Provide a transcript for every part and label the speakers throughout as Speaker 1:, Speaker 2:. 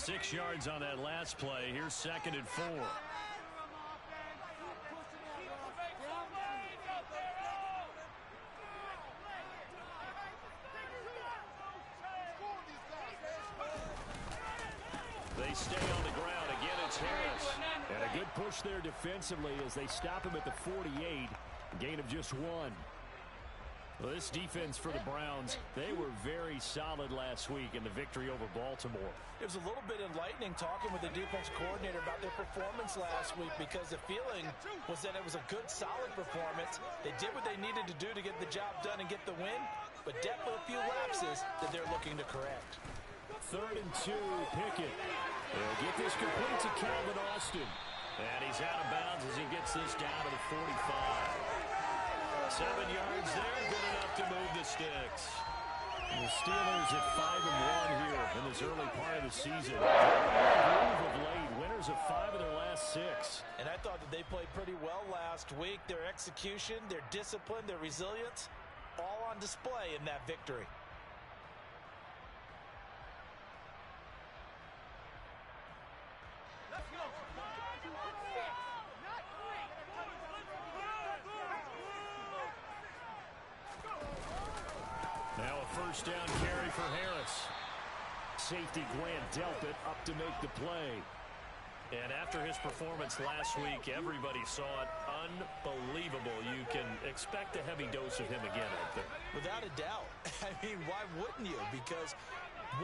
Speaker 1: 6 yards on that last play. Here's 2nd and 4. They stay on the ground. Again, it's Harris. And a good push there defensively as they stop him at the 48. Gain of just 1. Well, this defense for the Browns, they were very solid last week in the victory over Baltimore.
Speaker 2: It was a little bit enlightening talking with the defense coordinator about their performance last week because the feeling was that it was a good, solid performance. They did what they needed to do to get the job done and get the win, but definitely a few lapses that they're looking to correct.
Speaker 1: 3rd and 2, Pickett. They'll get this complete to Calvin Austin. And he's out of bounds as he gets this down to the 45. 7 yards there, good enough to move the sticks. The Steelers at 5-1 here in this early part of the season. Move of late, winners of 5 of their last 6.
Speaker 2: And I thought that they played pretty well last week. Their execution, their discipline, their resilience, all on display in that victory.
Speaker 1: Now a first down carry for Harris. Safety Grant Delpit up to make the play. And after his performance last week, everybody saw it. Unbelievable. You can expect a heavy dose of him again, I think.
Speaker 2: Without a doubt. I mean, why wouldn't you? Because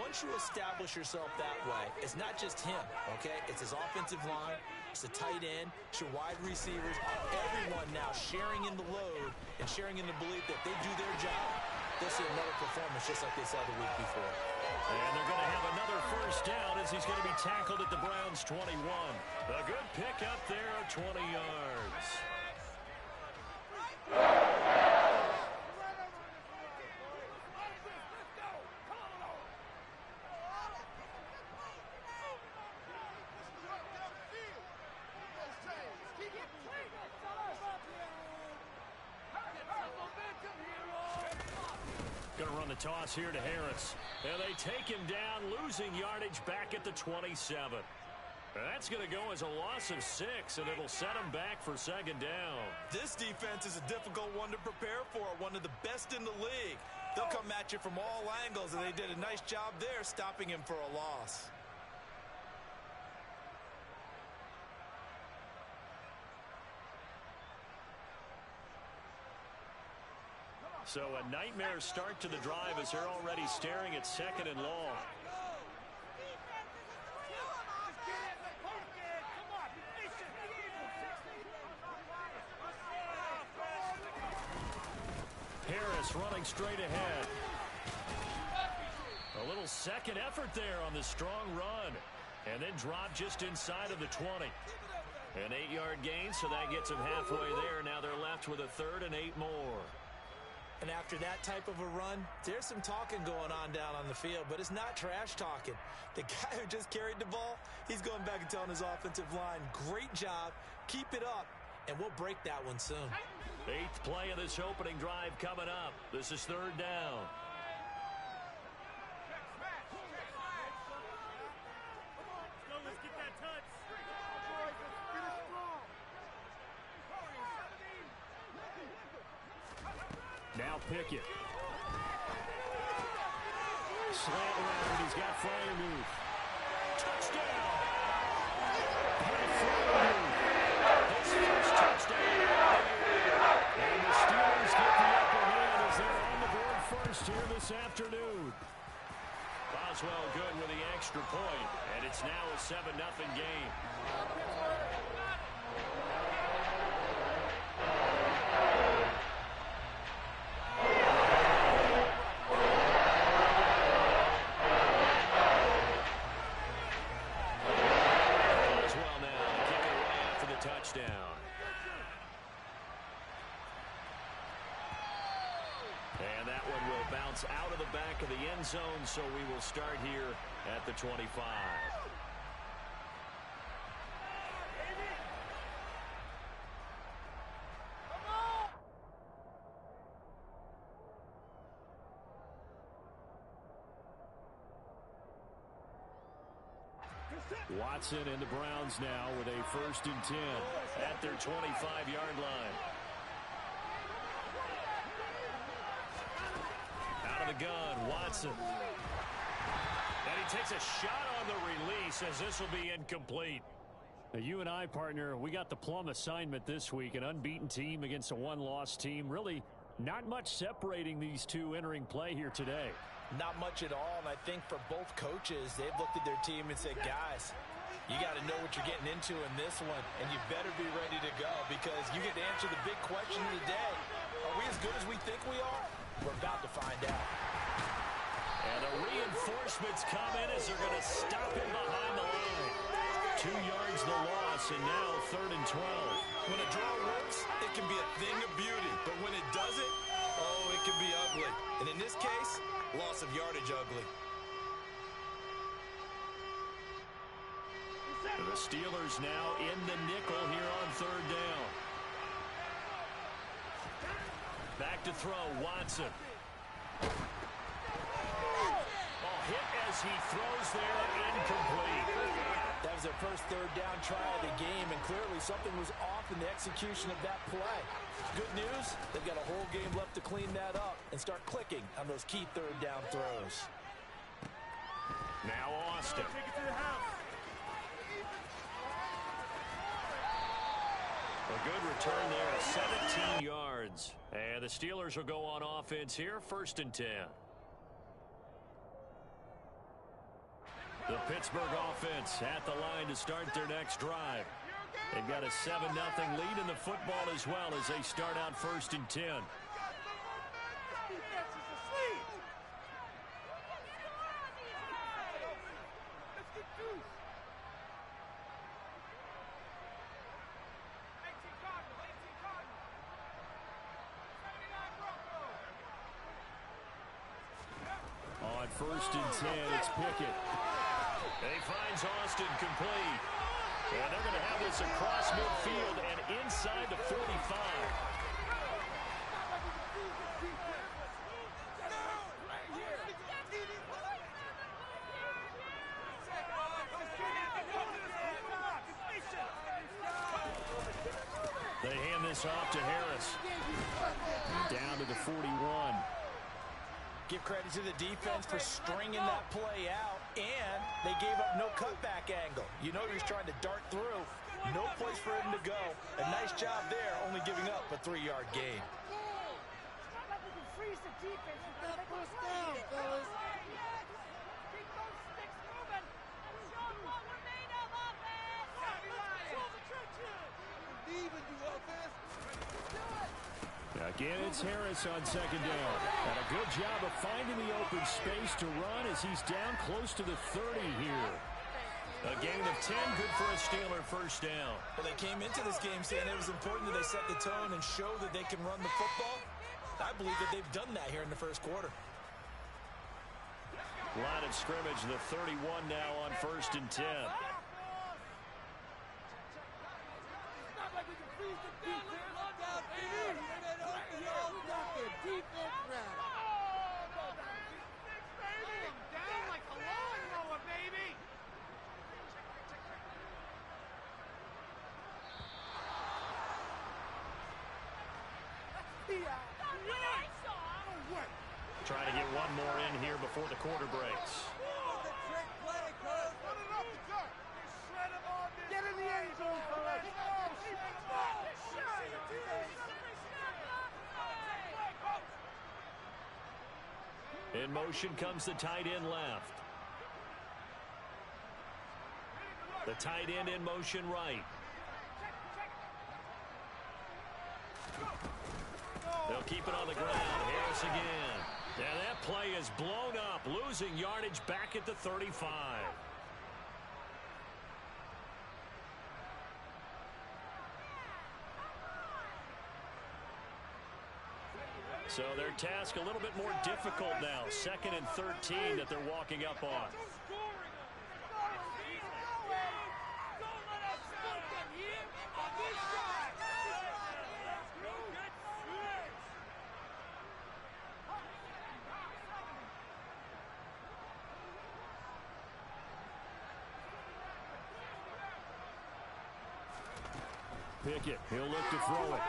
Speaker 2: once you establish yourself that way, it's not just him, okay? It's his offensive line, it's the tight end, it's your wide receivers, everyone now sharing in the load and sharing in the belief that they do their job. They'll see another performance just like they saw the week before.
Speaker 1: And they're going to have another first down as he's going to be tackled at the Browns' 21. A good pick up there of 20 yards. Going to run the toss here to Harris. And they take him down, losing yardage back at the 27. That's going to go as a loss of 6, and it'll set him back for 2nd down.
Speaker 2: This defense is a difficult one to prepare for, one of the best in the league. They'll come at you from all angles, and they did a nice job there stopping him for a loss.
Speaker 1: So a nightmare start to the drive as they're already staring at 2nd and long. Harris running straight ahead. A little second effort there on the strong run. And then drop just inside of the 20. An 8-yard gain, so that gets them halfway there. Now they're left with a 3rd and 8 more.
Speaker 2: And after that type of a run, there's some talking going on down on the field, but it's not trash talking. The guy who just carried the ball, he's going back and telling his offensive line, great job, keep it up, and we'll break that one soon.
Speaker 1: 8th play of this opening drive coming up. This is 3rd down. Now Pickett. Slant around, he's got Freiermuth. Touchdown! His first touchdown. And the Steelers get the upper hand as they're on the board first here this afternoon. Boswell good with the extra point, and it's now a 7-0 game. And that one will bounce out of the back of the end zone, so we will start here at the 25. Watson and the Browns now with a 1st and 10 at their 25-yard line. Out of the gun, Watson. And he takes a shot on the release as this will be incomplete. Now, you and I, partner, we got the plum assignment this week. An unbeaten team against a one-loss team. Really not much separating these two entering play here today.
Speaker 2: Not much at all, and I think for both coaches, they've looked at their team and said, guys, you got to know what you're getting into in this one, and you better be ready to go because you get to answer the big question of the day. Are we as good as we think we are? We're about to find out.
Speaker 1: And the reinforcements come in as they're going to stop him behind the line. 2 yards the loss, and now 3rd and 12.
Speaker 2: When a draw works, it can be a thing of beauty, but when it doesn't, oh, it can be ugly. And in this case, loss of yardage ugly.
Speaker 1: The Steelers now in the nickel here on 3rd down. Back to throw, Watson. Ball hit as he throws there, incomplete.
Speaker 2: That was their first 3rd down try of the game, and clearly something was off in the execution of that play. Good news, they've got a whole game left to clean that up and start clicking on those key 3rd down throws.
Speaker 1: Now Austin. A good return there, 17 yards. And the Steelers will go on offense here, 1st and 10. The Pittsburgh offense at the line to start their next drive. They've got a 7-0 lead in the football as well as they start out 1st and 10. On 1st and 10, it's Pickett. And he finds Austin complete. And they're going to have this across midfield and inside the 45. They hand this off to Harris. Down to the 41.
Speaker 2: Give credit to the defense for stringing that play out, and they gave up no cutback angle. You know he was trying to dart through. No place for him to go. A nice job there, only giving up a 3-yard gain.
Speaker 1: Again, it's Harris on 2nd down. And a good job of finding the open space to run as he's down close to the 30 here. A gain of 10, good for a Steeler 1st down.
Speaker 2: Well, they came into this game saying it was important that they set the tone and show that they can run the football. I believe that they've done that here in the 1st quarter.
Speaker 1: Line of scrimmage, the 31 now on 1st and 10. Trying to get one more in here before the quarter breaks.
Speaker 3: Get in the end zone, fellas.
Speaker 1: In motion comes the tight end left. The tight end in motion right. They'll keep it on the ground. Harris again. And that play is blown up, losing yardage back at the 35. So their task a little bit more difficult now. 2nd and 13 that they're walking up on. Pickett. He'll look to throw it.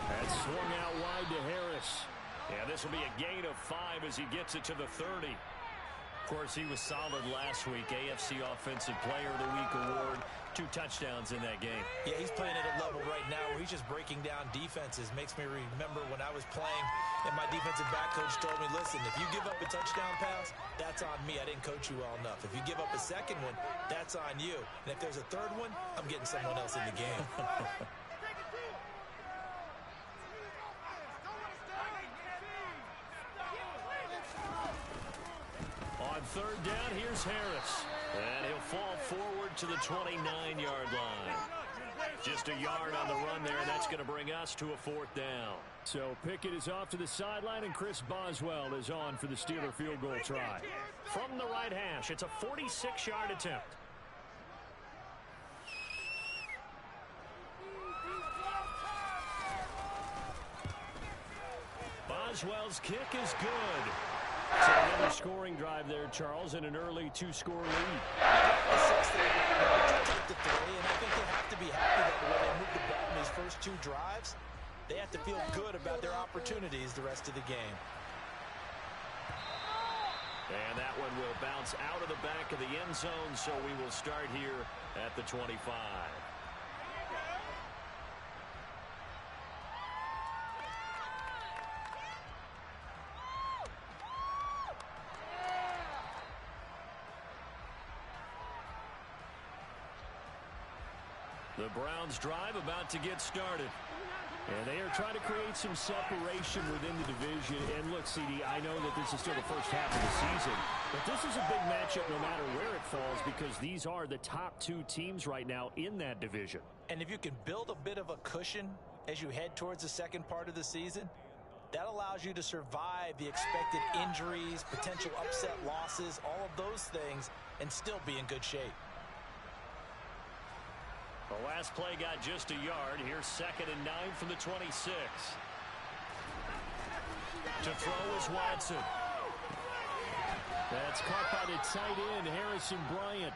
Speaker 1: That's swung out wide to Harris. And this will be a gain of 5 as he gets it to the 30.
Speaker 2: Of course, he was solid last week. AFC Offensive Player of the Week award. 2 touchdowns in that game. Yeah, he's playing at a level right now where he's just breaking down defenses. Makes me remember when I was playing and my defensive back coach told me, listen, if you give up a touchdown pass, that's on me. I didn't coach you well enough. If you give up a second one, that's on you. And if there's a third one, I'm getting someone else in the game.
Speaker 1: On third down, here's Harris. And he'll fall forward to the 29-yard line. Just a yard on the run there, and that's going to bring us to a 4th down. So Pickett is off to the sideline, and Chris Boswell is on for the Steeler field goal try. From the right hash, it's a 46-yard attempt. Boswell's kick is good. So another scoring drive there, Charles, and an early 2-score lead.
Speaker 2: The 3, and I think they have to be happy that the way they moved the ball in these first 2 drives, they have to feel good about their opportunities the rest of the game.
Speaker 1: And that one will bounce out of the back of the end zone, so we will start here at the 25. The Browns drive about to get started. And they are trying to create some separation within the division. And look, CD, I know that this is still the first half of the season, but this is a big matchup no matter where it falls because these are the top 2 teams right now in that division.
Speaker 2: And if you can build a bit of a cushion as you head towards the second part of the season, that allows you to survive the expected injuries, potential upset losses, all of those things, and still be in good shape.
Speaker 1: The last play got just a yard. Here's 2nd and 9 from the 26. To throw is Watson. That's caught by the tight end, Harrison Bryant.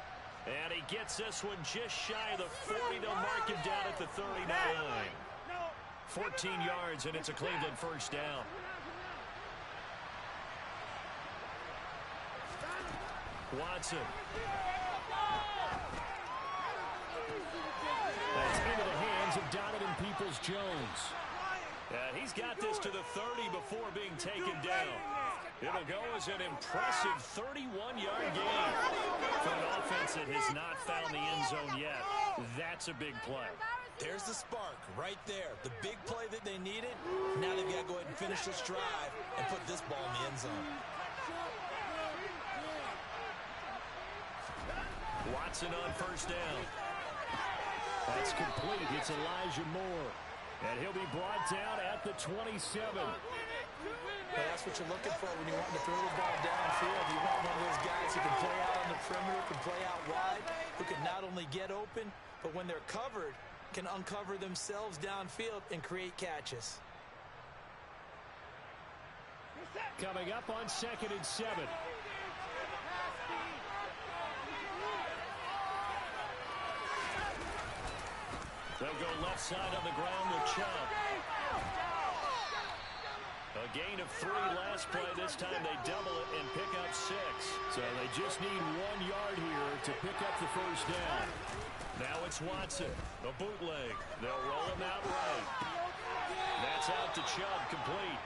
Speaker 1: And he gets this one just shy of the 40. They'll mark him down at the 39. 14 yards, and it's a Cleveland first down. Watson. That's into the hands of Donovan Peoples-Jones. And he's got this to the 30 before being taken down. It'll go as an impressive 31-yard gain. For an offense that has not found the end zone yet, that's a big play.
Speaker 2: There's the spark right there. The big play that they needed. Now they've got to go ahead and finish this drive and put this ball in the end zone.
Speaker 1: Watson on first down. That's complete. It's Elijah Moore. And he'll be brought down at the 27.
Speaker 2: Well, that's what you're looking for when you want to throw the ball downfield. You want one of those guys who can play out on the perimeter, can play out wide, who can not only get open, but when they're covered, can uncover themselves downfield and create catches.
Speaker 1: Coming up on 2nd and 7. They'll go left side on the ground with Chubb. A gain of 3 last play. This time they double it and pick up 6. So they just need 1 yard here to pick up the first down. Now it's Watson. A bootleg. They'll roll him out right. That's out to Chubb, complete.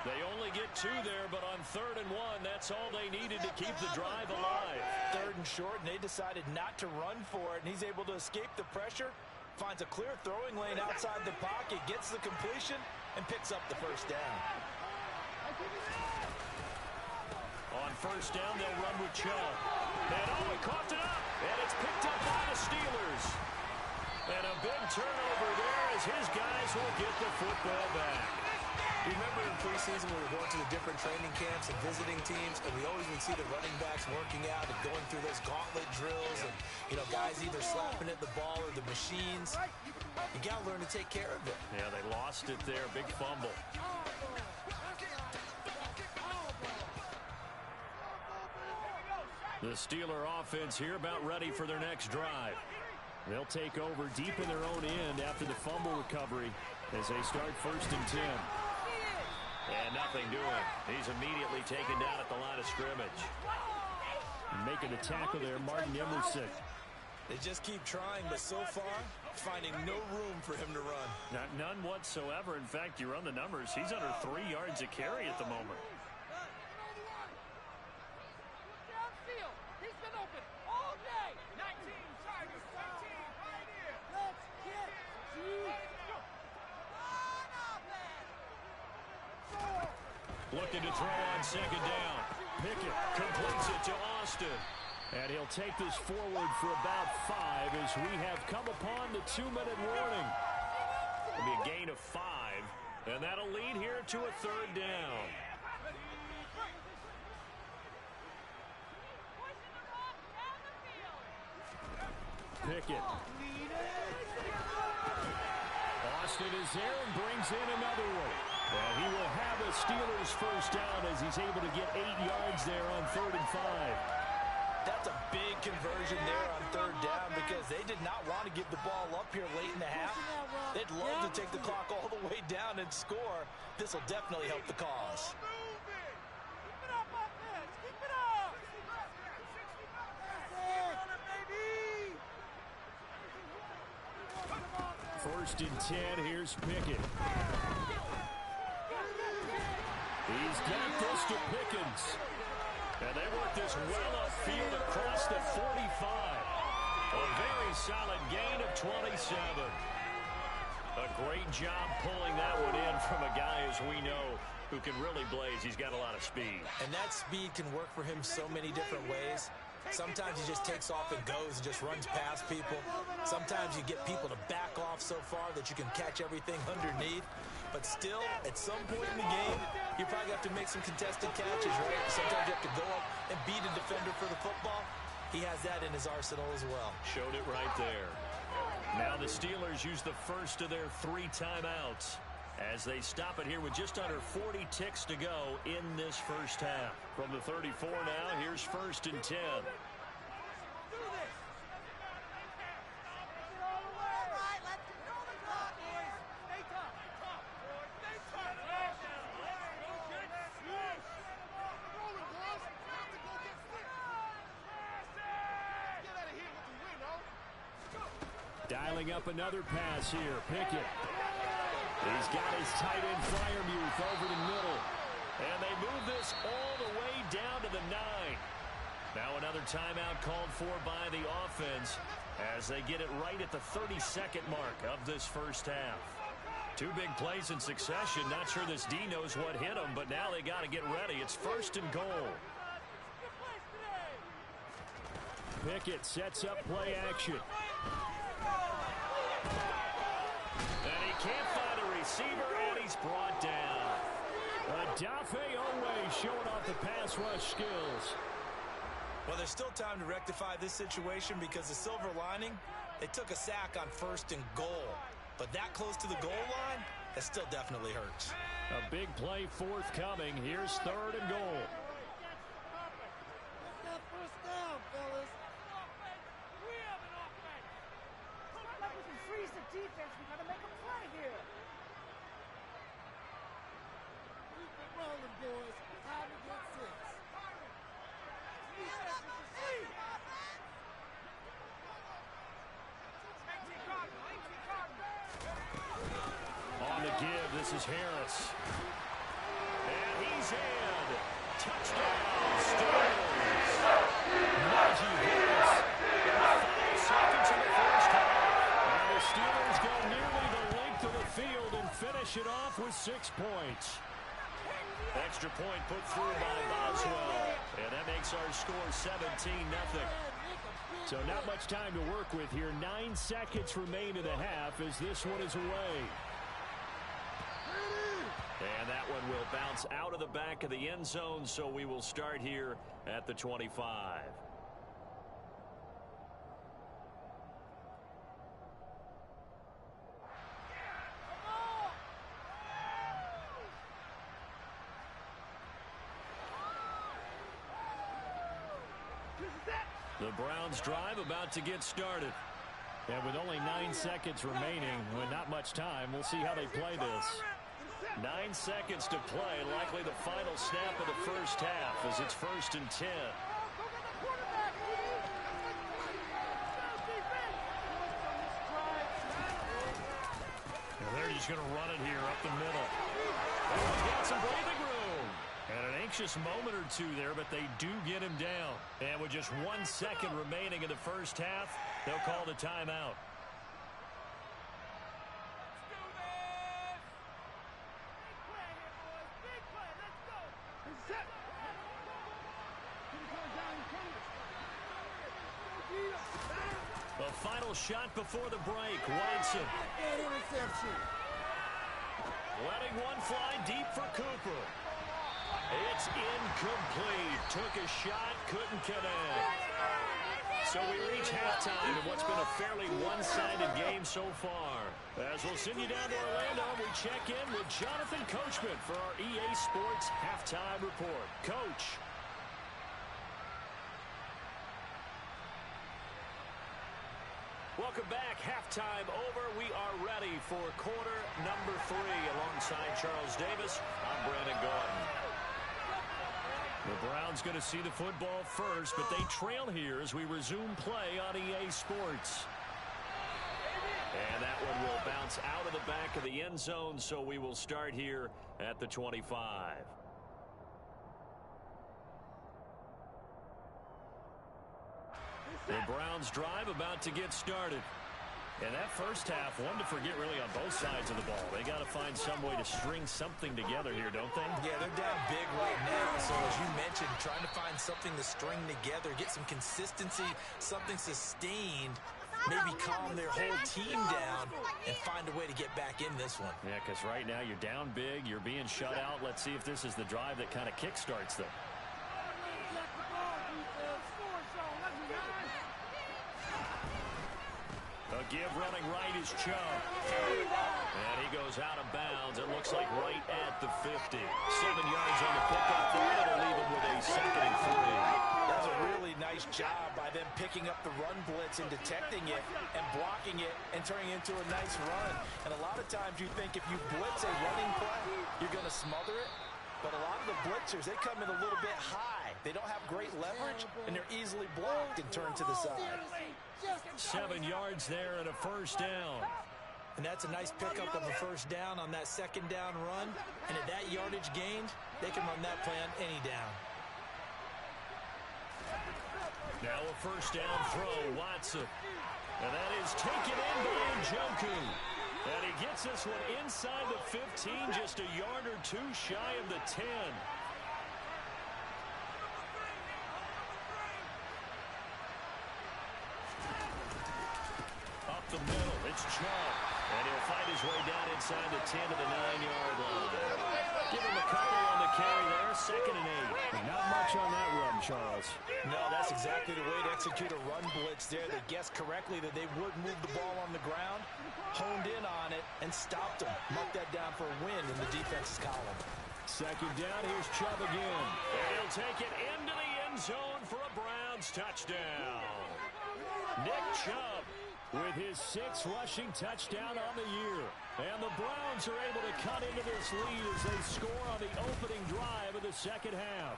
Speaker 1: They only get 2 there, but on 3rd and 1, that's all they needed to keep the drive alive.
Speaker 2: 3rd and short, and they decided not to run for it, and he's able to escape the pressure. Finds a clear throwing lane outside the pocket, gets the completion, and picks up the first down.
Speaker 1: On first down, they'll run with Chubb. And he caught it up, and it's picked up by the Steelers. And a big turnover there as his guys will get the football back.
Speaker 2: Remember in preseason we were going to the different training camps and visiting teams, and we always would see the running backs working out and going through those gauntlet drills, and guys either slapping at the ball or the machines. You got to learn to take care of it.
Speaker 1: Yeah, they lost it there. Big fumble. The Steeler offense here about ready for their next drive. They'll take over deep in their own end after the fumble recovery as they start 1st and 10. And nothing doing. He's immediately taken down at the line of scrimmage.
Speaker 4: Making the tackle there, Martin Emerson.
Speaker 2: They just keep trying, but so far, finding no room for him to run.
Speaker 4: None whatsoever. In fact, you run the numbers. He's under 3 yards a carry at the moment.
Speaker 3: He's been open all day. 19 Tigers, 19 Pioneer. Let's get
Speaker 1: Looking to throw on 2nd down. Pickett completes it to Austin.
Speaker 4: And he'll take this forward for about 5 as we have come upon the 2-minute warning.
Speaker 1: It'll be a gain of 5, and that'll lead here to a 3rd down.
Speaker 4: Pickett. Austin is there and brings in another one. And he will have a Steelers 1st down as he's able to get 8 yards there on 3rd and 5.
Speaker 2: That's a big conversion there on 3rd down because they did not want to give the ball up here late in the half. They'd love to take the clock all the way down and score. This will definitely help the cause.
Speaker 3: Keep it up, offense. Keep it up.
Speaker 4: First and 10, here's Pickett. He's got this to Pickens.
Speaker 1: And they work this well upfield across the 45. A very solid gain of 27. A great job pulling that one in from a guy, as we know, who can really blaze. He's got a lot of speed.
Speaker 2: And that speed can work for him so many different ways. Sometimes he just takes off and goes and just runs past people. Sometimes you get people to back off so far that you can catch everything underneath. But still, at some point in the game, you probably have to make some contested catches, right? Sometimes you have to go up and beat a defender for the football. He has that in his arsenal as well.
Speaker 1: Showed it right there. Now the Steelers use the first of their 3 timeouts as they stop it here with just under 40 ticks to go in this 1st half. From the 34 now, here's 1st and 10.
Speaker 4: Dialing up another pass here. Pickett. He's got his tight end Fryermuth over the middle. And they move this all the way down to the 9. Now another timeout called for by the offense as they get it right at the 32nd mark of this 1st half. 2 big plays in succession. Not sure this D knows what hit them, but now they got to get ready. It's 1st and goal. Pickett sets up play action.
Speaker 1: And he can't find a receiver, and he's brought down.
Speaker 4: Adafe Owe showing off the pass rush skills.
Speaker 2: Well, there's still time to rectify this situation because the silver lining, they took a sack on 1st and goal. But that close to the goal line, that still definitely hurts.
Speaker 4: A big play forthcoming. Here's 3rd and goal.
Speaker 3: Defense, we gotta make a play here. Keep it rolling, boys. Time to get 6. Defense is the free.
Speaker 4: On the give, this is Harris.
Speaker 1: And he's in. Touchdown, Steelers.
Speaker 4: Najee Harris.
Speaker 1: 5 seconds in the 1st half.
Speaker 4: The Steelers go nearly the length of the field and finish it off with 6 points.
Speaker 1: Extra point put through by Boswell. And that makes our score 17-0.
Speaker 4: So not much time to work with here. 9 seconds remain in the half as this one is away.
Speaker 1: And that one will bounce out of the back of the end zone, so we will start here at the 25. The Browns drive about to get started.
Speaker 4: And with only 9 seconds remaining, with not much time, we'll see how they play this. 9 seconds to play, likely the final snap of the first half as it's 1st and 10. And they're just going to run it here up the middle. Oh, he's got some breathing room. And an anxious moment or two there, but they do get him down. And with just 1 second remaining in the first half, they'll call the timeout. The final shot before the break. Watson. Letting one fly deep for Cooper. It's incomplete. Took a shot, couldn't connect. So we reach halftime in what's been a fairly one-sided game so far. As we'll send you down to Orlando, we check in with Jonathan Coachman for our EA Sports Halftime Report. Coach. Welcome back. Halftime over. We are ready for quarter number 3. Alongside Charles Davis, I'm Brandon Gordon. The Browns going to see the football first, but they trail here as we resume play on EA Sports. And that one will bounce out of the back of the end zone, so we will start here at the 25. The Browns drive about to get started. And that first half, one to forget really on both sides of the ball. They got to find some way to string something together here, don't they?
Speaker 2: Yeah, they're down big right now. So as you mentioned, trying to find something to string together, get some consistency, something sustained, maybe calm their whole team down and find a way to get back in this one.
Speaker 4: Yeah, because right now you're down big, you're being shut out. Let's see if this is the drive that kind of kickstarts them. A give running right is Chubb. And he goes out of bounds. It looks like right at the 50. 7 yards on the pickup there. It'll leave him with a 2nd and 3.
Speaker 2: That's a really nice job by them picking up the run blitz and detecting it and blocking it and turning it into a nice run. And a lot of times you think if you blitz a running play, you're going to smother it. But a lot of the blitzers, they come in a little bit high. They don't have great leverage, and they're easily blocked and turned to the side.
Speaker 4: 7 yards there and a 1st down.
Speaker 2: And that's a nice pickup of a 1st down on that 2nd down run. And at that yardage gained, they can run that play on any down.
Speaker 4: Now a 1st down throw, Watson. And that is taken in by Njoku. And he gets this one inside the 15, just a yard or 2 shy of the 10. Up the middle, it's Chubb. And he'll fight his way down inside the 10 to the 9-yard line. Give him a couple on the carry there, 2nd and 8. Not much on that run, Charles.
Speaker 2: No, that's exactly the way to execute a run blitz there. They guessed correctly that they would move the ball on the ground, honed in on it, and stopped them. Mark that down for a win in the defense's column.
Speaker 4: 2nd down, here's Chubb again. And he'll take it into the end zone for a Browns touchdown. Nick Chubb with his 6th rushing touchdown on the year. And the Browns are able to cut into this lead as they score on the opening drive of the 2nd half.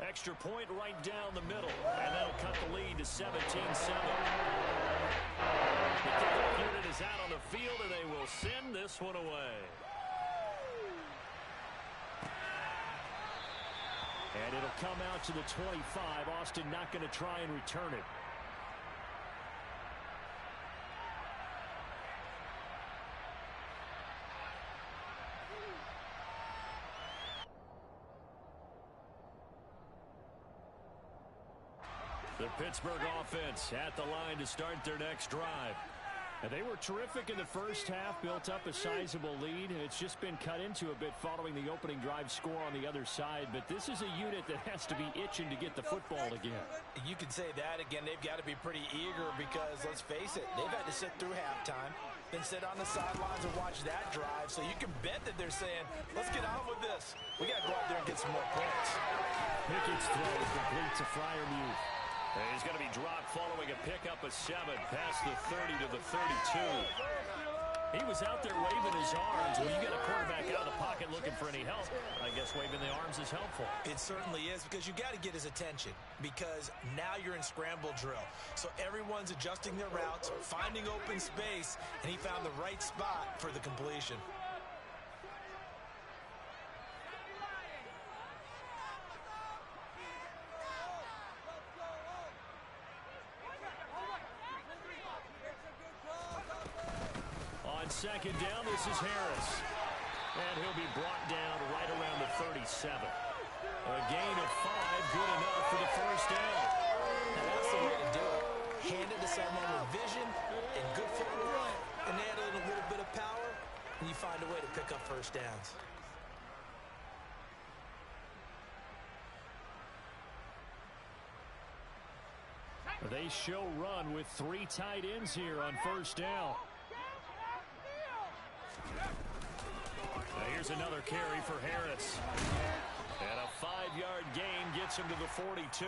Speaker 4: Extra point right down the middle, and that'll cut the lead to 17-7. The kickoff unit is out on the field, and they will send this one away. And it'll come out to the 25. Austin not going to try and return it. The Pittsburgh offense at the line to start their next drive. And they were terrific in the first half, built up a sizable lead, and it's just been cut into a bit following the opening drive score on the other side. But this is a unit that has to be itching to get the football again.
Speaker 2: You could say that again. They've got to be pretty eager because, let's face it, they've had to sit through halftime, then sit on the sidelines and watch that drive. So you can bet that they're saying, let's get on with this. We got to go out there and get some more points.
Speaker 4: Pickett's throw complete to Freiermuth. And he's going to be dropped following a pickup of 7 past the 30 to the 32. He was out there waving his arms. When you get a quarterback out of the pocket looking for any help, I guess waving the arms is helpful.
Speaker 2: It certainly is, because you got to get his attention, because now you're in scramble drill. So everyone's adjusting their routes, finding open space, and he found the right spot for the completion.
Speaker 4: On second down, this is Harris. And he'll be brought down right around the 37. A gain of 5, good enough for the first down.
Speaker 2: Now that's the way to do it. Hand it to someone with vision and good footwork, and add in a little bit of power, and you find a way to pick up first downs.
Speaker 4: They show run with 3 tight ends here on first down. Now here's another carry for Harris. And a 5-yard gain gets him to the 42.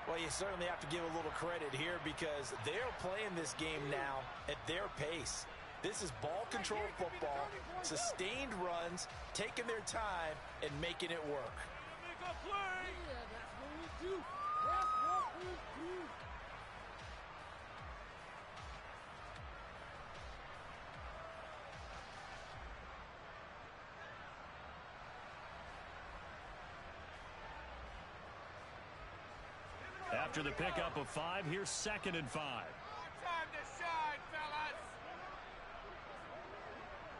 Speaker 2: Well, you certainly have to give a little credit here, because they're playing this game now at their pace. This is ball control football, sustained runs, taking their time, and making it work.
Speaker 4: After the pickup of 5, here's 2nd and 5.
Speaker 3: Time to shine, fellas.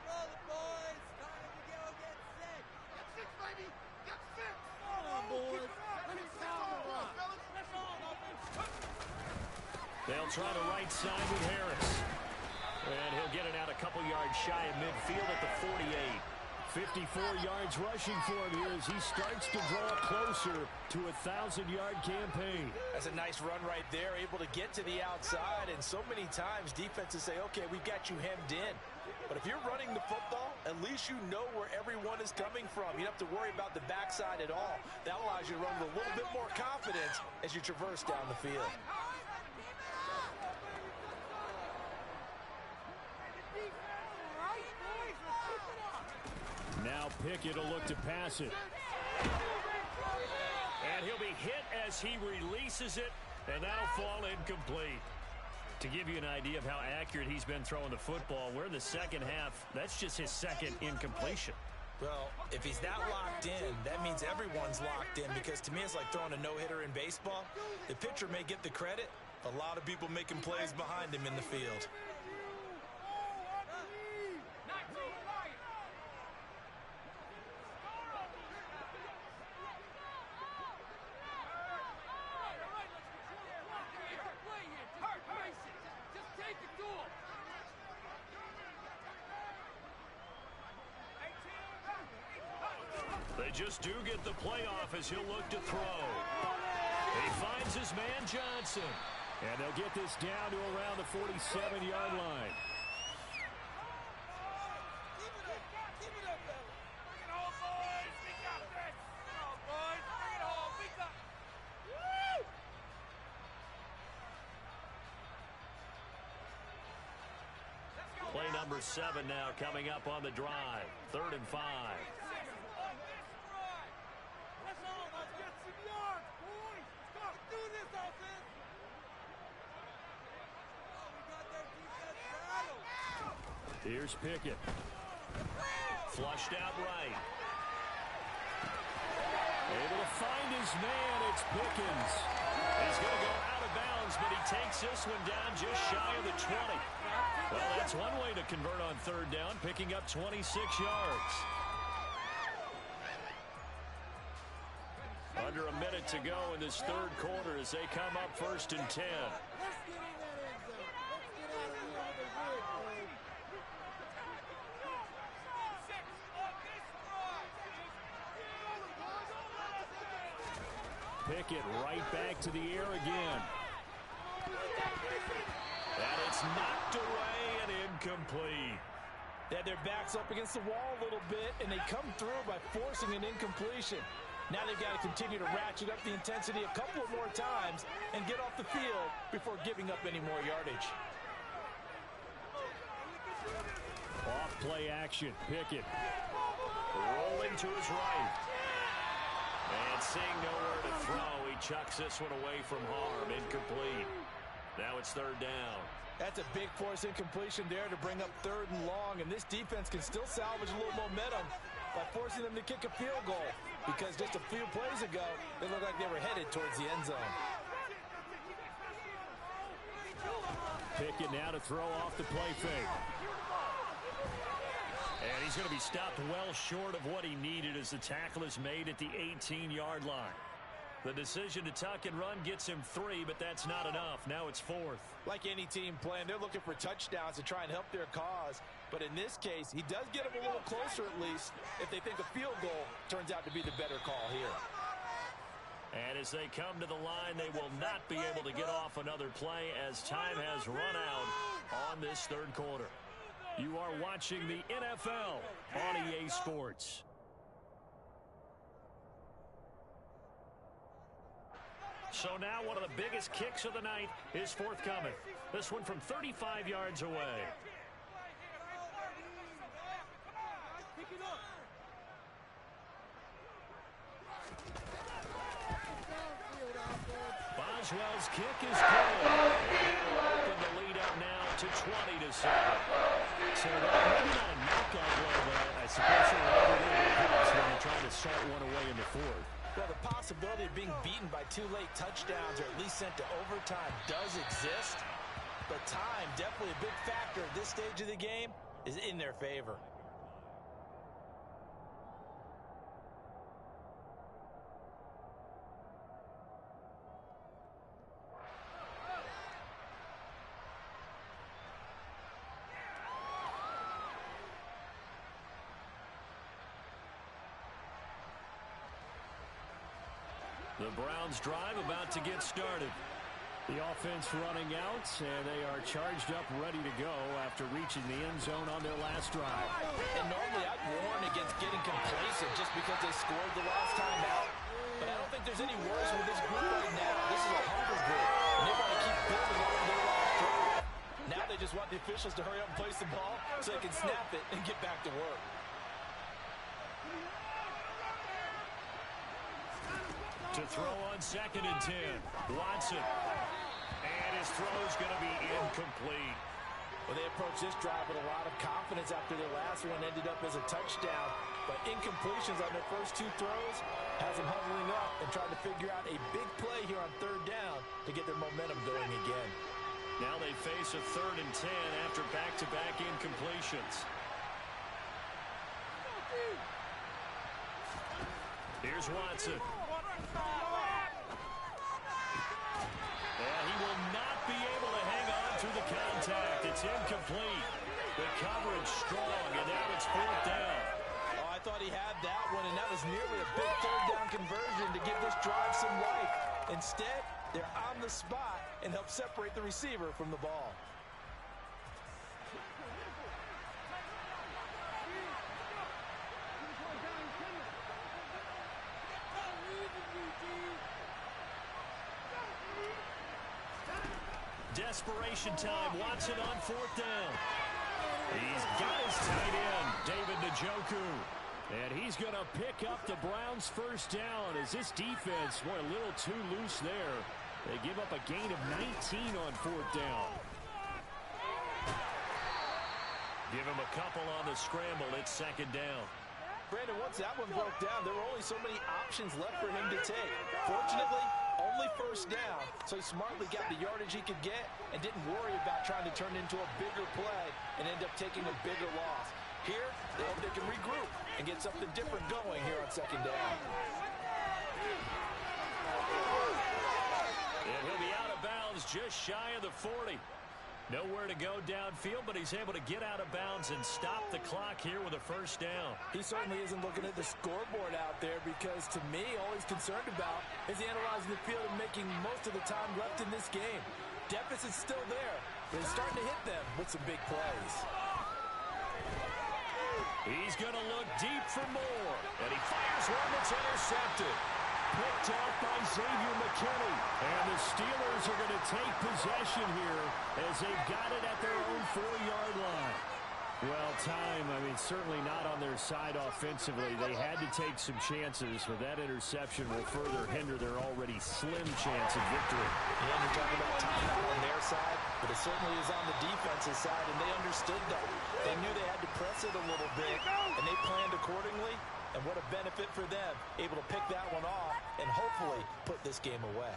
Speaker 3: Roll it, boys. Time to go get set. Get 6, baby. Get 6. Come on, boys. Let it sound the rock. That's all, offense.
Speaker 4: They'll try to right side with Harris. And he'll get it out a couple yards shy of midfield at the 48. 54 yards rushing for him here as he starts to draw closer to a 1,000-yard campaign.
Speaker 2: That's a nice run right there, able to get to the outside, and so many times defenses say, okay, we've got you hemmed in. But if you're running the football, at least you know where everyone is coming from. You don't have to worry about the backside at all. That allows you to run with a little bit more confidence as you traverse down the field.
Speaker 4: Now Pickett will look to pass it. And he'll be hit as he releases it, and that'll fall incomplete. To give you an idea of how accurate he's been throwing the football, we're in the second half. That's just his 2nd incompletion.
Speaker 2: Well, if he's that locked in, that means everyone's locked in, because to me it's like throwing a no-hitter in baseball. The pitcher may get the credit. A lot of people making plays behind him in the field.
Speaker 4: They just do get the playoff as he'll look to throw. He finds his man Johnson. And they'll get this down to around the 47-yard line. Play number 7 now coming up on the drive. 3rd and 5. Here's Pickett. Flushed out right. Able to find his man. It's Pickens. He's going to go out of bounds, but he takes this one down just shy of the 20. Well, that's one way to convert on 3rd down, picking up 26 yards. Under a minute to go in this 3rd quarter as they come up 1st and 10. Pickett right back to the air again. And it's knocked away and incomplete.
Speaker 2: They had their backs up against the wall a little bit, and they come through by forcing an incompletion. Now they've got to continue to ratchet up the intensity a couple of more times and get off the field before giving up any more yardage.
Speaker 4: Off play action. Pickett.
Speaker 1: Rolling to his right. And seeing nowhere to throw, he chucks this one away from harm. Incomplete. Now it's third down.
Speaker 2: That's a big force incompletion there to bring up third and long, and this defense can still salvage a little momentum by forcing them to kick a field goal, because just a few plays ago, they looked like they were headed towards the end zone.
Speaker 4: Pickett now to throw off the play fake.
Speaker 1: And he's going to be stopped well short of what he needed as the tackle is made at the 18-yard line. The decision to tuck and run gets him 3, but that's not enough. Now it's 4th.
Speaker 2: Like any team playing, they're looking for touchdowns to try and help their cause. But in this case, he does get them a little closer at least if they think a field goal turns out to be the better call here.
Speaker 1: And as they come to the line, they will not be able to get off another play as time has run out on this third quarter.
Speaker 4: You are watching the NFL on EA Sports.
Speaker 1: So now one of the biggest kicks of the night is forthcoming. This one from 35 yards away. Boswell's kick is good. And the lead up now to 20-7.
Speaker 4: So maybe not a knockout blow, but I suppose when they're trying to start one away in the fourth.
Speaker 2: Well, the possibility of being beaten by 2 late touchdowns or at least sent to overtime does exist. But time, definitely a big factor at this stage of the game, is in their favor.
Speaker 1: The Browns drive about to get started.
Speaker 4: The offense running out, and they are charged up, ready to go after reaching the end zone on their last drive.
Speaker 2: And normally I'd warn against getting complacent just because they scored the last time out. But I don't think there's any worries with this group right now. This is a hunger group, and they want to keep building on their last drive. Now they just want the officials to hurry up and place the ball so they can snap it and get back to work.
Speaker 1: To throw on 2nd and 10. Watson. And his throw's going to be incomplete.
Speaker 2: Well, they approached this drive with a lot of confidence after their last one ended up as a touchdown. But incompletions on their first 2 throws has them huddling up and trying to figure out a big play here on 3rd down to get their momentum going again.
Speaker 1: Now they face a 3rd and 10 after back-to-back incompletions. Here's Watson. And he will not be able to hang on through the contact. It's incomplete. The coverage strong, and now it's 4th down.
Speaker 2: Oh, I thought he had that one, and that was nearly a big 3rd down conversion to give this drive some life. Instead, they're on the spot and help separate the receiver from the ball.
Speaker 1: Desperation time. Watson on 4th down. He's got his tight end, David Njoku.
Speaker 4: And he's going to pick up the Browns' first down as this defense, boy, a little too loose there. They give up a gain of 19 on 4th down.
Speaker 1: Give him a couple on the scramble. It's 2nd down.
Speaker 2: Brandon, once that one broke down, there were only so many options left for him to take. Fortunately, only 1st down, so he smartly got the yardage he could get and didn't worry about trying to turn into a bigger play and end up taking a bigger loss. Here, they hope they can regroup and get something different going here on 2nd down.
Speaker 1: And he'll be out of bounds just shy of the 40. Nowhere to go downfield, but he's able to get out of bounds and stop the clock here with a 1st down.
Speaker 2: He certainly isn't looking at the scoreboard out there because, to me, all he's concerned about is analyzing the field and making most of the time left in this game. Deficit's still there, but he's starting to hit them with some big plays.
Speaker 1: He's going to look deep for more. And he fires one that's intercepted. Picked off by Xavier McKinney. And the Steelers are going to take possession here as they've got it at their own 4-yard line. Well, time, certainly not on their side offensively. They had to take some chances, but that interception will further hinder their already slim chance of victory.
Speaker 2: Yeah, you're talking about time not on their side, but it certainly is on the defensive side, and they understood that. They knew they had to press it a little bit, and they planned accordingly, and what a benefit for them, able to pick that one off and hopefully put this game away.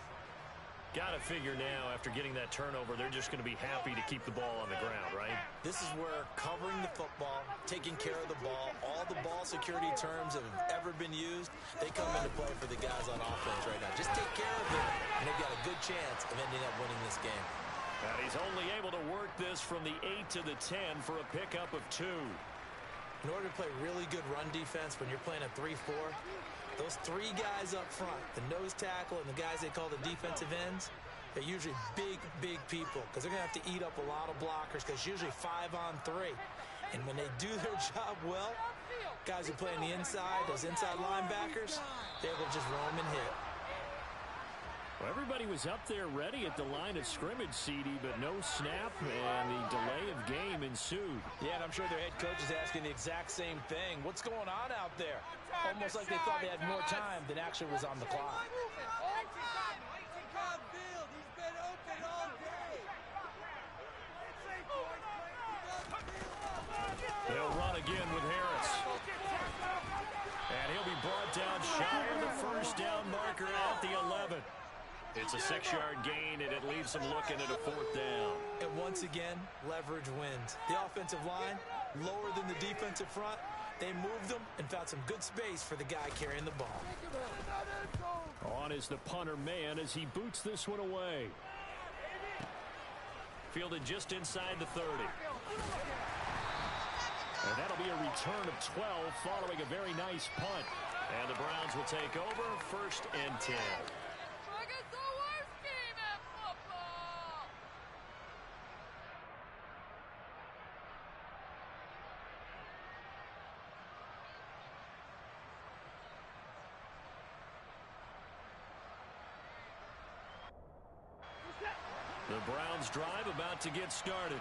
Speaker 1: Got to figure now, after getting that turnover, they're just going to be happy to keep the ball on the ground, right?
Speaker 2: This is where covering the football, taking care of the ball, all the ball security terms that have ever been used, they come into play for the guys on offense right now. Just take care of it, and they've got a good chance of ending up winning this game.
Speaker 1: And he's only able to work this from the 8 to the 10 for a pickup of 2.
Speaker 2: In order to play really good run defense when you're playing a 3-4, those 3 guys up front, the nose tackle and the guys they call the defensive ends, they're usually big, big people because they're going to have to eat up a lot of blockers because it's usually 5-on-3. And when they do their job well, guys who play on the inside, those inside linebackers, they're able to just roam and hit.
Speaker 1: Well, everybody was up there ready at the line of scrimmage, CD, but no snap, and the delay of game ensued.
Speaker 2: Yeah, and I'm sure their head coach is asking the exact same thing. What's going on out there? Almost like they thought they had more time than actually was on the clock.
Speaker 1: They'll run again with Harris. And he'll be brought down shy of the first down marker at the 11. It's a 6-yard gain, and it leaves them looking at a 4th down.
Speaker 2: And once again, leverage wins. The offensive line, lower than the defensive front. They moved them and found some good space for the guy carrying the ball.
Speaker 1: On is the punter man as he boots this one away. Fielded just inside the 30. And that'll be a return of 12 following a very nice punt. And the Browns will take over 1st and 10. The Browns drive about to get started.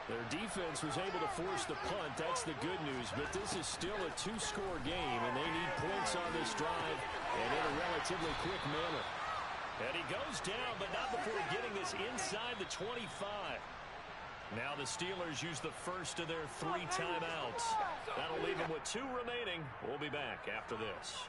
Speaker 1: Their defense was able to force the punt. That's the good news. But this is still a 2-score game, and they need points on this drive and in a relatively quick manner. And he goes down, but not before getting this inside the 25. Now the Steelers use the first of their 3 timeouts. That'll leave them with 2 remaining. We'll be back after this.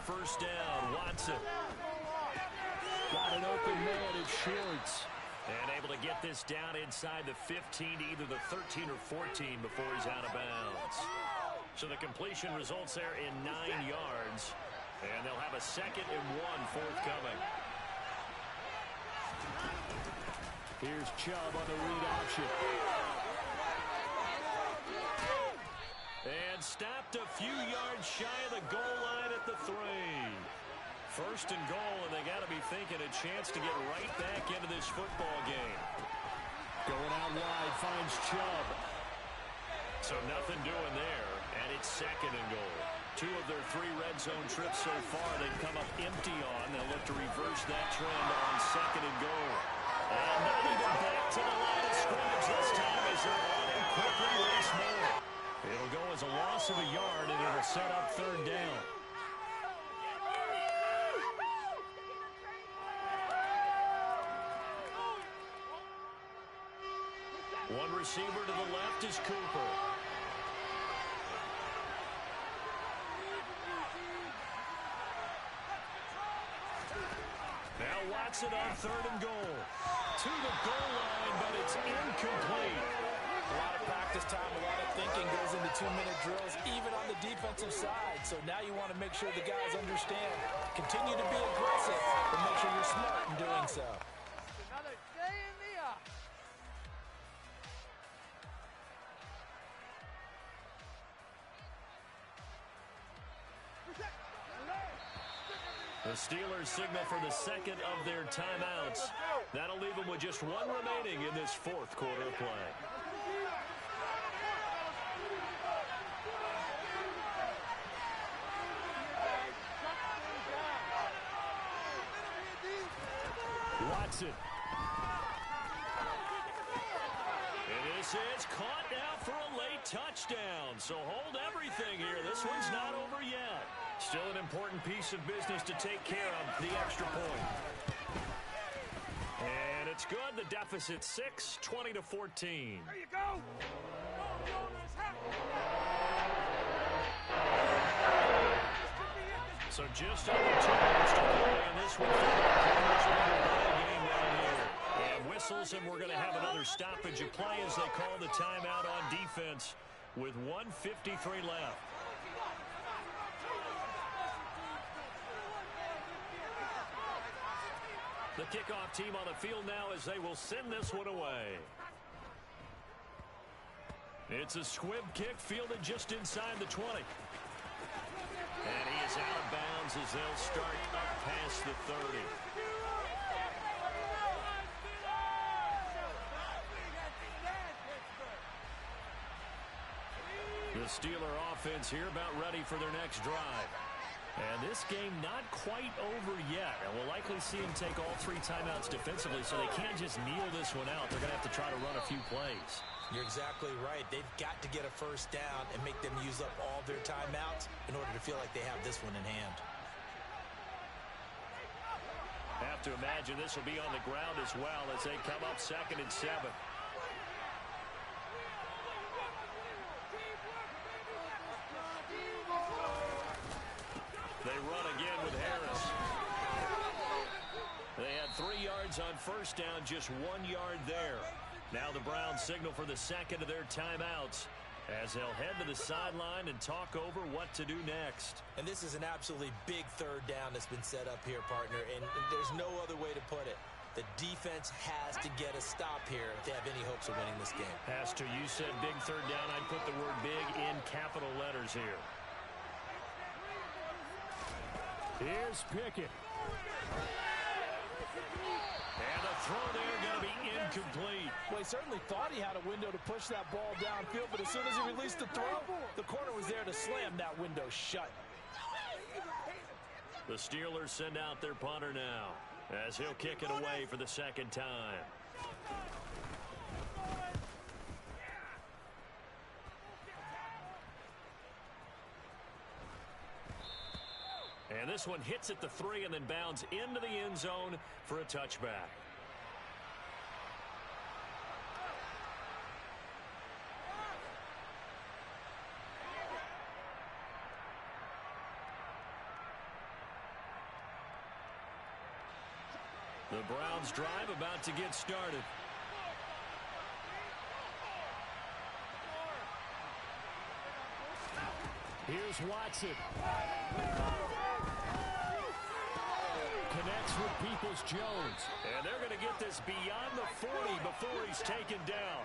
Speaker 1: First down, Watson. Got an open man at Schwartz. And able to get this down inside the 15 to either the 13 or 14 before he's out of bounds. So the completion results there in 9 yards. And they'll have a 2nd and 1 forthcoming. Here's Chubb on the read option. And stopped a few yards shy of the goal line at the 3. 1st and goal, and they got to be thinking a chance to get right back into this football game. Going out wide, finds Chubb. So nothing doing there, and it's 2nd and goal. 2 of their 3 red zone trips so far they've come up empty on. They'll look to reverse that trend on 2nd and goal. And not even back to the line of scrimmage this time as they're on and quickly race more. It'll go as a loss of a yard, and it'll set up 3rd down. One receiver to the left is Cooper. Now Watson on 3rd and goal. To the goal line, but it's incomplete.
Speaker 2: A lot of practice time, a lot of thinking goes into 2-minute drills, even on the defensive side. So now you want to make sure the guys understand. Continue to be aggressive, but make sure you're smart in doing so.
Speaker 3: Another day in the office.
Speaker 4: The Steelers signal for the second of their timeouts. That'll leave them with just one remaining in this fourth quarter of play. Watson. And this is caught now for a late touchdown. So hold everything here. This one's not over yet. Still an important piece of business to take care of, the extra point. And it's good. The deficit 6, 20-14.
Speaker 3: There you go.
Speaker 4: So just under 2 minutes to play in this one. Game right here. And whistles, and we're going to have another stoppage of play as they call the timeout on defense with 1:53 left. The kickoff team on the field now as they will send this one away. It's a squib kick fielded just inside the 20. And he is out of bounds as they'll start up past the 30. The Steeler offense here about ready for their next drive. And this game not quite over yet. And we'll likely see him take all 3 timeouts defensively, so they can't just kneel this one out. They're going to have to try to run a few plays.
Speaker 2: You're exactly right. They've got to get a first down and make them use up all their timeouts in order to feel like they have this one in hand.
Speaker 4: Have to imagine this will be on the ground as well as they come up 2nd and 7. They run again with Harris. They had 3 yards on first down, just 1 yard there. Now the Browns signal for the second of their timeouts as they'll head to the sideline and talk over what to do next.
Speaker 2: And this is an absolutely big third down that's been set up here, partner, and there's no other way to put it. The defense has to get a stop here if they have any hopes of winning this game.
Speaker 4: Has to. You said big third down. I'd put the word big in capital letters here. Here's Pickett. And the throw there going to be incomplete.
Speaker 5: Well, he certainly thought he had a window to push that ball downfield, but as soon as he released the throw, the corner was there to slam that window shut.
Speaker 4: The Steelers send out their punter now as he'll kick it away for the second time. And this one hits at the 3 and then bounds into the end zone for a touchback. The Browns drive about to get started. Here's Watson. Connects with Peoples-Jones. And they're going to get this beyond the 40 before he's taken down.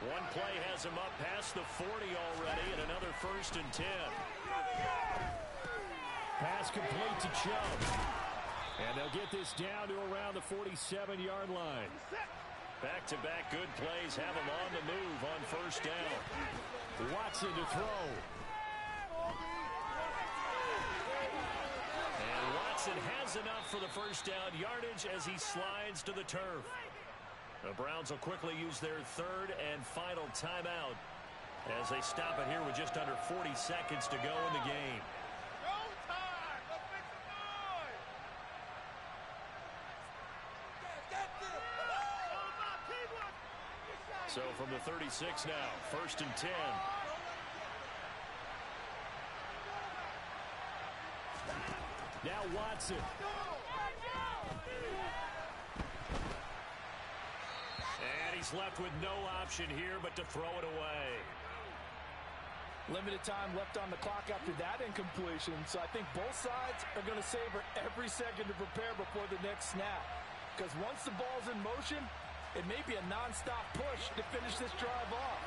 Speaker 4: One play has him up past the 40 already, and another 1st and 10. Pass complete to Chubb. And they'll get this down to around the 47-yard line. Back-to-back good plays have him on the move on 1st down. Watson to throw. And has enough for the 1st down yardage as he slides to the turf. The Browns will quickly use their 3rd and final timeout as they stop it here with just under 40 seconds to go in the game. So from the 36 now, 1st and 10. Now Watson. And he's left with no option here but to throw it away.
Speaker 5: Limited time left on the clock after that incompletion, so I think both sides are going to savor every second to prepare before the next snap. Because once the ball's in motion, it may be a non-stop push to finish this drive off.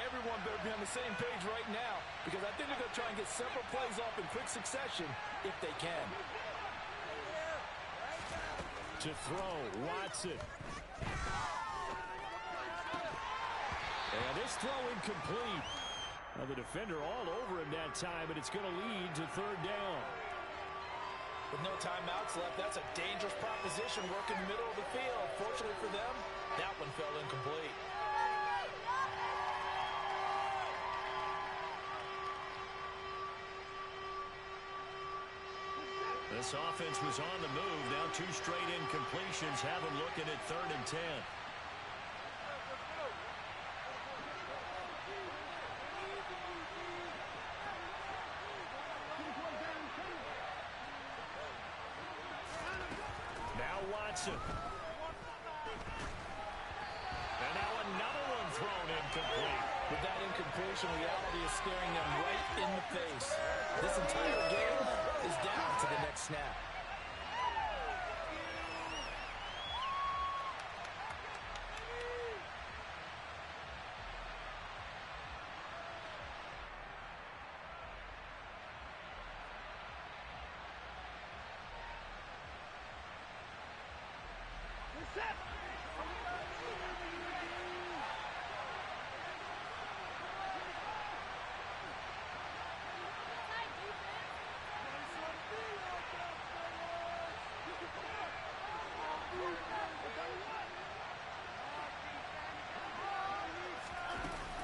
Speaker 5: Everyone better be on the same page right now because I think they're going to try and get several plays off in quick succession if they can.
Speaker 4: To throw, Watson. And this throw incomplete. Now the defender all over him that time, and it's going to lead to third down.
Speaker 5: With no timeouts left, that's a dangerous proposition working in the middle of the field. Fortunately for them, that one fell incomplete.
Speaker 4: This offense was on the move. Now 2 straight incompletions have them looking at 3rd and 10. Now Watson. And now another one thrown incomplete.
Speaker 5: With that incompletion, reality is staring them right in the face. This entire game is down to the next snap.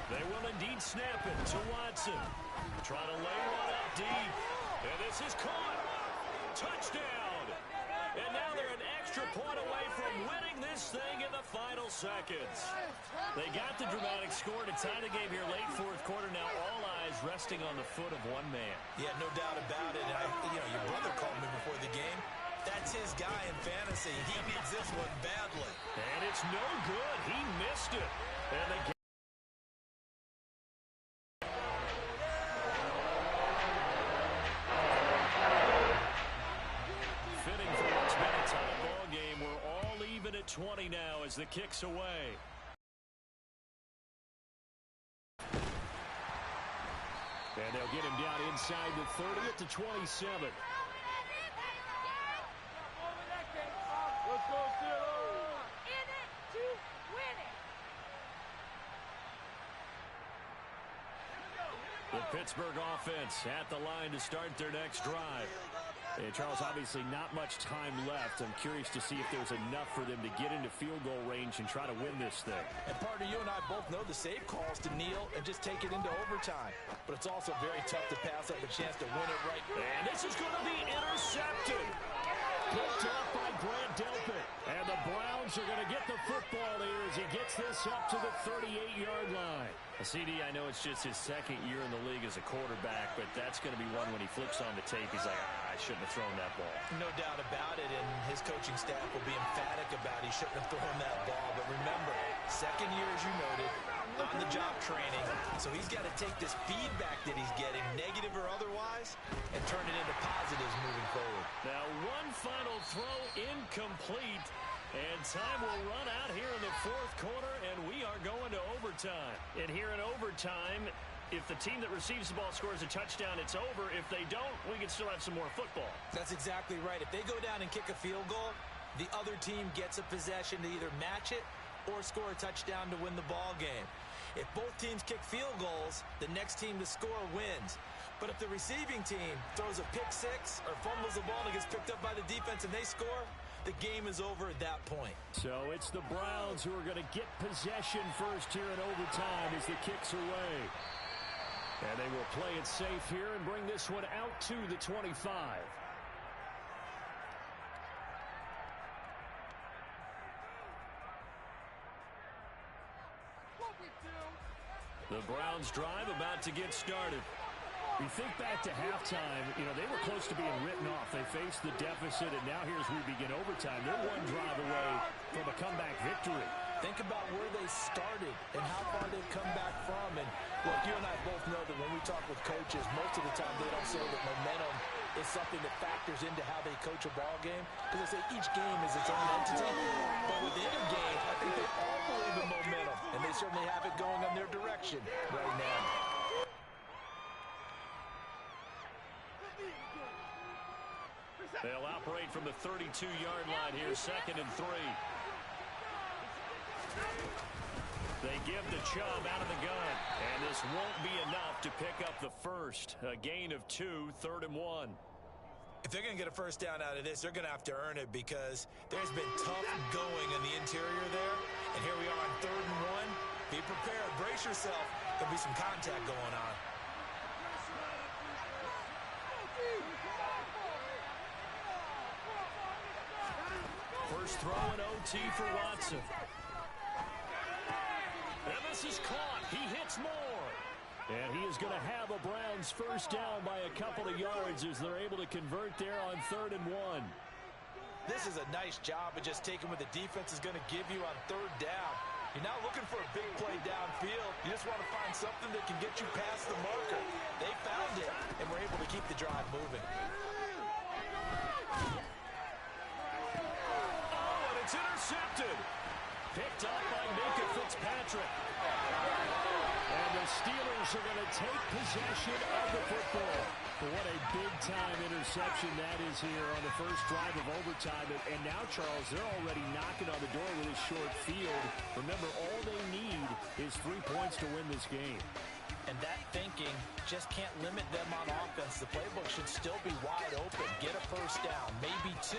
Speaker 4: They will indeed snap it to Watson. Trying to lay one up deep. And this is caught. Touchdown. And now they're an extra point away from winning this thing in the final seconds. They got the dramatic score to tie the game here late 4th quarter. Now all eyes resting on the foot of one man.
Speaker 2: Yeah, no doubt about it. Your brother called me before the game. That's his guy in fantasy. He needs this one badly.
Speaker 4: And it's no good. He missed it. And the fitting for what's been a tight ball game. We're all even at 20 now as the kick's away. And they'll get him down inside the 30 at the 27. The Pittsburgh offense at the line to start their next drive. And Charles, obviously not much time left. I'm curious to see if there's enough for them to get into field goal range and try to win this thing.
Speaker 5: And partner, you and I both know the save calls to kneel and just take it into overtime. But it's also very tough to pass up a chance to win it right.
Speaker 4: And this is going to be intercepted. Picked off by Grant Delpit. And the Browns are going to get the football here as he gets this up to the 38-yard line. CD, I know it's just his 2nd year in the league as a quarterback, but that's going to be one when he flips on the tape. He's like, I shouldn't have thrown that ball.
Speaker 2: No doubt about it, and his coaching staff will be emphatic about he shouldn't have thrown that ball. But remember, 2nd year, as you noted, on-the-job training. So he's got to take this feedback that he's getting, negative or otherwise, and turn it into positives moving forward.
Speaker 4: Now one final throw incomplete. And time will run out here in the 4th quarter, and we are going to overtime. And here in overtime, if the team that receives the ball scores a touchdown, it's over. If they don't, we can still have some more football.
Speaker 2: That's exactly right. If they go down and kick a field goal, the other team gets a possession to either match it or score a touchdown to win the ball game. If both teams kick field goals, the next team to score wins. But if the receiving team throws a pick six or fumbles the ball and gets picked up by the defense and they score, the game is over at that point.
Speaker 4: So it's the Browns who are going to get possession first here in overtime as the kick's away. And they will play it safe here and bring this one out to the 25. The Browns drive about to get started. You think back to halftime, they were close to being written off. They faced the deficit, and now here's we begin overtime. They're one drive away from a comeback victory.
Speaker 5: Think about where they started and how far they've come back from. And look, you and I both know that when we talk with coaches, most of the time they don't say that momentum is something that factors into how they coach a ball game, because they say each game is its own entity. But within a game, I think they all believe in momentum, and they certainly have it going in their direction right now.
Speaker 4: They'll operate from the 32-yard line here, 2nd and 3. They give the Chubb out of the gun, and this won't be enough to pick up the first. A gain of 2, 3rd and 1.
Speaker 2: If they're going to get a first down out of this, they're going to have to earn it because there's been tough going in the interior there. And here we are on 3rd and 1. Be prepared. Brace yourself. There'll be some contact going on.
Speaker 4: First throw in OT for Watson. And this is caught. He hits more. And he is going to have a Browns first down by a couple of yards as they're able to convert there on 3rd and 1.
Speaker 2: This is a nice job of just taking what the defense is going to give you on 3rd down. You're not looking for a big play downfield. You just want to find something that can get you past the marker. They found it, and were able to keep the drive moving.
Speaker 4: Oh, and it's intercepted. Picked up by Minka Fitzpatrick. And the Steelers are going to take possession of the football. But what a big-time interception that is here on the first drive of overtime. And now, Charles, they're already knocking on the door with a short field. Remember, all they need is 3 points to win this game.
Speaker 2: And that thinking just can't limit them on offense. The playbook should still be wide open. Get a first down, maybe 2.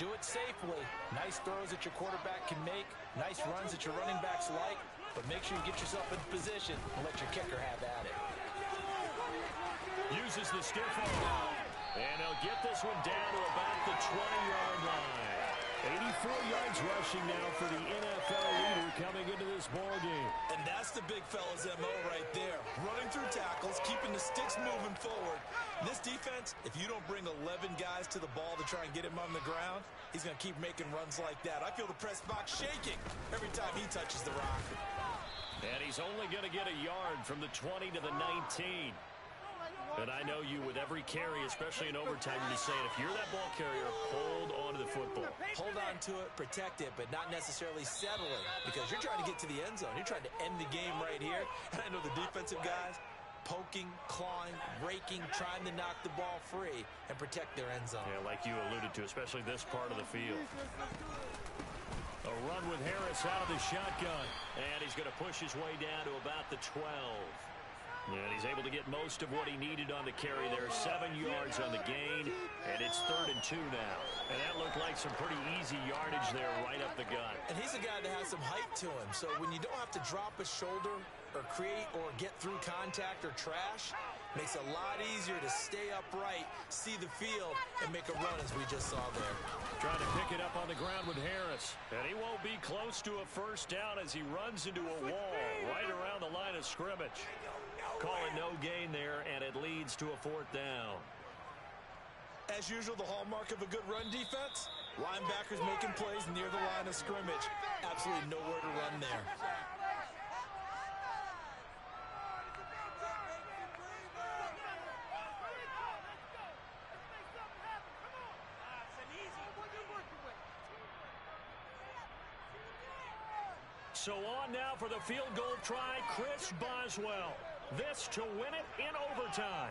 Speaker 2: Do it safely. Nice throws that your quarterback can make. Nice runs that your running backs like. But make sure you get yourself in position and let your kicker have at it.
Speaker 4: Uses the stiff arm. And he'll get this one down to about the 20-yard line. 84 yards rushing now for the NFL leader coming into this ballgame.
Speaker 2: And that's the big fella's MO right there. Running through tackles, keeping the sticks moving forward. This defense, if you don't bring 11 guys to the ball to try and get him on the ground, he's going to keep making runs like that. I feel the press box shaking every time he touches the rock.
Speaker 4: And he's only going to get a yard from the 20 to the 19. And I know you, with every carry, especially in overtime, you're saying, if you're that ball carrier, hold on to the football.
Speaker 2: Hold on to it, protect it, but not necessarily settle it, because you're trying to get to the end zone. You're trying to end the game right here. And I know the defensive guys poking, clawing, raking, trying to knock the ball free and protect their end zone.
Speaker 4: Yeah, like you alluded to, especially this part of the field. A run with Harris out of the shotgun. And he's going to push his way down to about the 12. And he's able to get most of what he needed on the carry there. 7 yards on the gain, and it's 3rd and 2 now. And that looked like some pretty easy yardage there right up the gut.
Speaker 2: And he's a guy that has some height to him, so when you don't have to drop a shoulder or create or get through contact or trash, makes it a lot easier to stay upright, see the field, and make a run as we just saw there.
Speaker 4: Trying to pick it up on the ground with Harris. And he won't be close to a first down as he runs into a wall right around the line of scrimmage. Calling no gain there, and it leads to a 4th down.
Speaker 2: As usual, the hallmark of a good run defense, linebackers making plays near the line of scrimmage. Absolutely nowhere to run there.
Speaker 4: So on now for the field goal try, Chris Boswell. This to win it in overtime.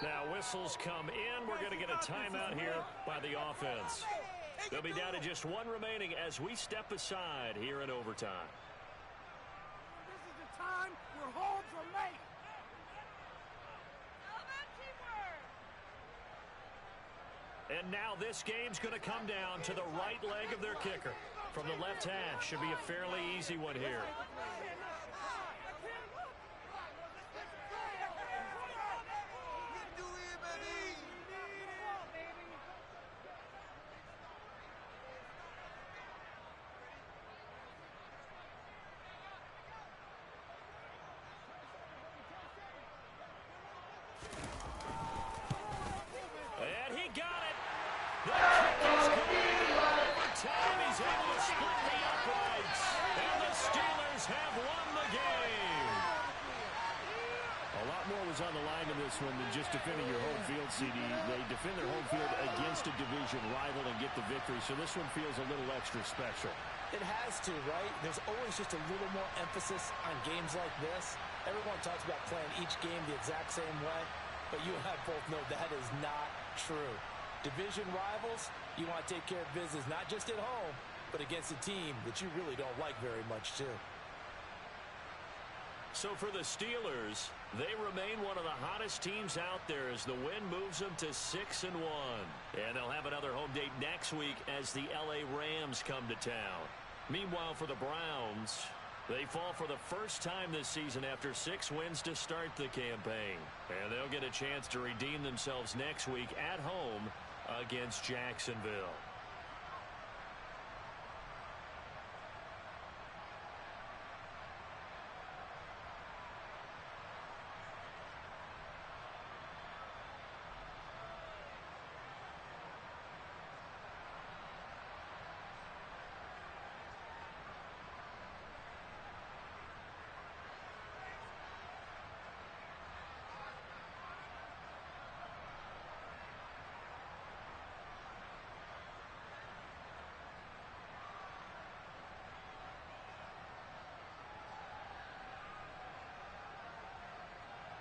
Speaker 4: Now whistles come in. We're going to get a timeout here by the offense. They'll be down to just 1 remaining as we step aside here in overtime.
Speaker 3: This is the time where holds are made.
Speaker 4: And now this game's going to come down to the right leg of their kicker. From the left hash, should be a fairly easy one here. And he got it. The kick is good. Overtime, he's able to split the uprights. And the Steelers have won the game. A lot more was on the line in this one than just defending your home field, CD. They defend their home field against a division rival and get the victory, so this one feels a little extra special.
Speaker 2: It has to, right? There's always just a little more emphasis on games like this. Everyone talks about playing each game the exact same way, but you and I both know that is not true. Division rivals, you want to take care of business not just at home, but against a team that you really don't like very much too.
Speaker 4: So for the Steelers, they remain one of the hottest teams out there as the win moves them to 6-1. And they'll have another home date next week as the LA Rams come to town. Meanwhile, for the Browns, they fall for the first time this season after 6 wins to start the campaign. And they'll get a chance to redeem themselves next week at home against Jacksonville.